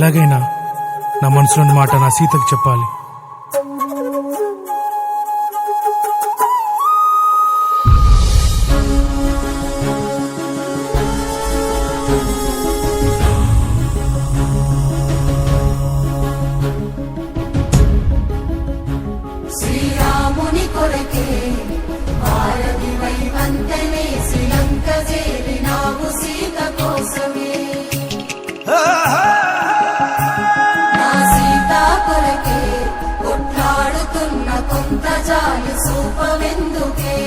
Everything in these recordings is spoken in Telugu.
ఎలాగైనా నా మనసులోని మాట నా సీతకు చెప్పాలి. శ్రీరాముని కొరకే భారతివై వంతనే శ్రీలంక చేరినావు సీత కోసమే. నా సీత కొరకే కొట్లాడుతున్న కొంత జాలి సూపవెందుకే.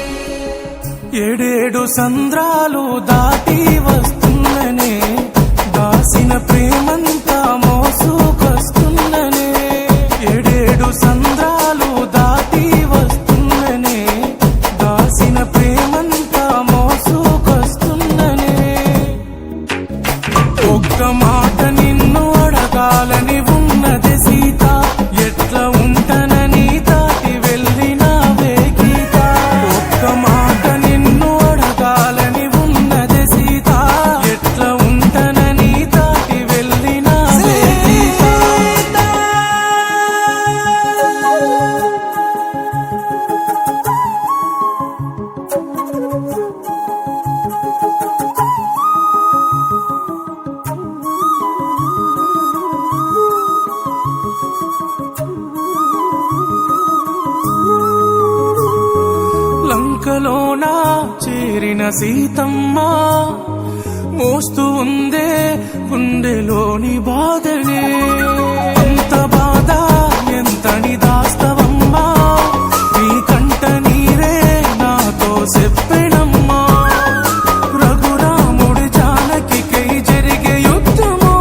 ఏడేడు సంద్రాలు దాటి వస్తున్ననే దాసిన ప్రేమంతా మోసుకొస్తున్ననే. ఏడేడు సంద్రాలు దాటి వస్తున్ననే దాసిన ప్రేమంతా మోసుకొస్తున్ననే. ఒక్క మాట నిన్ను అడగాలని ఉన్నది సీత, ఎట్లా ఉంటానని దాటి వెళ్ళినావే గీత. ఒక్క మాట నిన్ను అడగాలని ఉన్నది సీత, ఎట్లా ఉంటానని దాటి వెళ్ళినావే గీత. లంకలోనా చేరిన సీతమ్మ మోస్తూ ఉందే గుండెలోని బాధనే. అంత బాధ ఎంతని దాస్తవమ్మా, నీ కంట నీరే నాతో చెప్పెనమ్మా. రఘురాముడి జానకికై జరిగే యుద్ధమో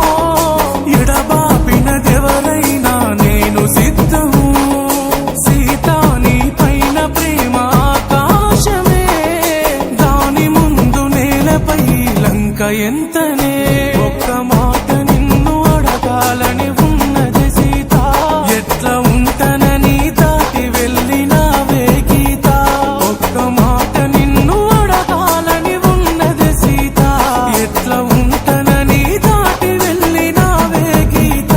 ఎడబాపినదెవరైనా నేను సిద్ధము. సీతా నీ పైన ప్రేమ ఆకాశమే, దాని ముందు నేలపై లంక ఎంతనే. ఒక్క మాట నిన్ను అడగాలని ఉన్నది సీత, ఎట్లా ఉంటానని దాటి వెళ్ళినావే గీత. ఒక్క మాట నిన్ను అడగాలని ఉన్నది సీత, ఎట్లా ఉంటానని దాటి వెళ్ళినావే గీత.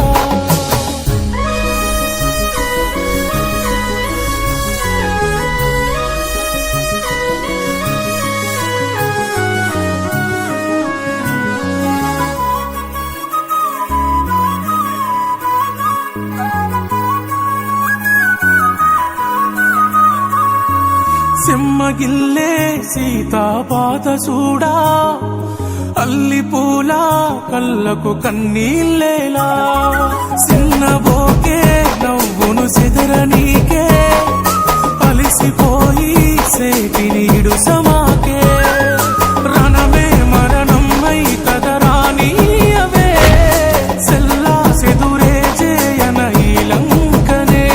సిమ్మగిల్లే సీతా పాత చూడా, అల్లి పూల కళ్ళకు కన్నీళ్ళేలా. సిన్నబోకే నవ్వును సెదరనీకే, అలిసిపోయి సేటి నీడు సమాకే. రణమే మరణమై కదరానీయవే, సెల్లా సెదురే చేయన ఈ లంకనే.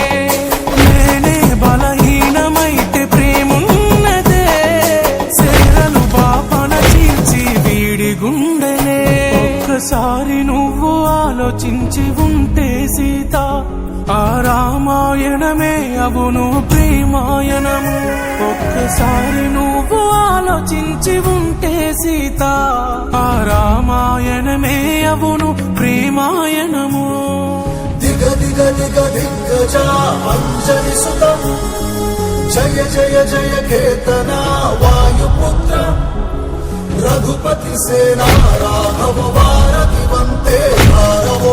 నేనే బలహీనమైతే ప్రేమున్నదే, సేరలు బాపన చీల్చి వీడి గుండెనే. ఒక్కసారి నువ్వు ఆలోచించి ఉంటే సీత, ఆ రామాయణమే అవును ప్రేమాయణము. ఒక్కసారి నువ్వు ఆలోచించి ఉంటే సీత, ఆ రామాయణమే అవును ప్రేమాయణము. దిగ దిగ దిగ దిగ్గజ అంజలి సుతం, జయ జయ జయ కేతన వాయుపుత్ర. రఘుపతి సేనా రాఘవ భారతి వందే భారవ.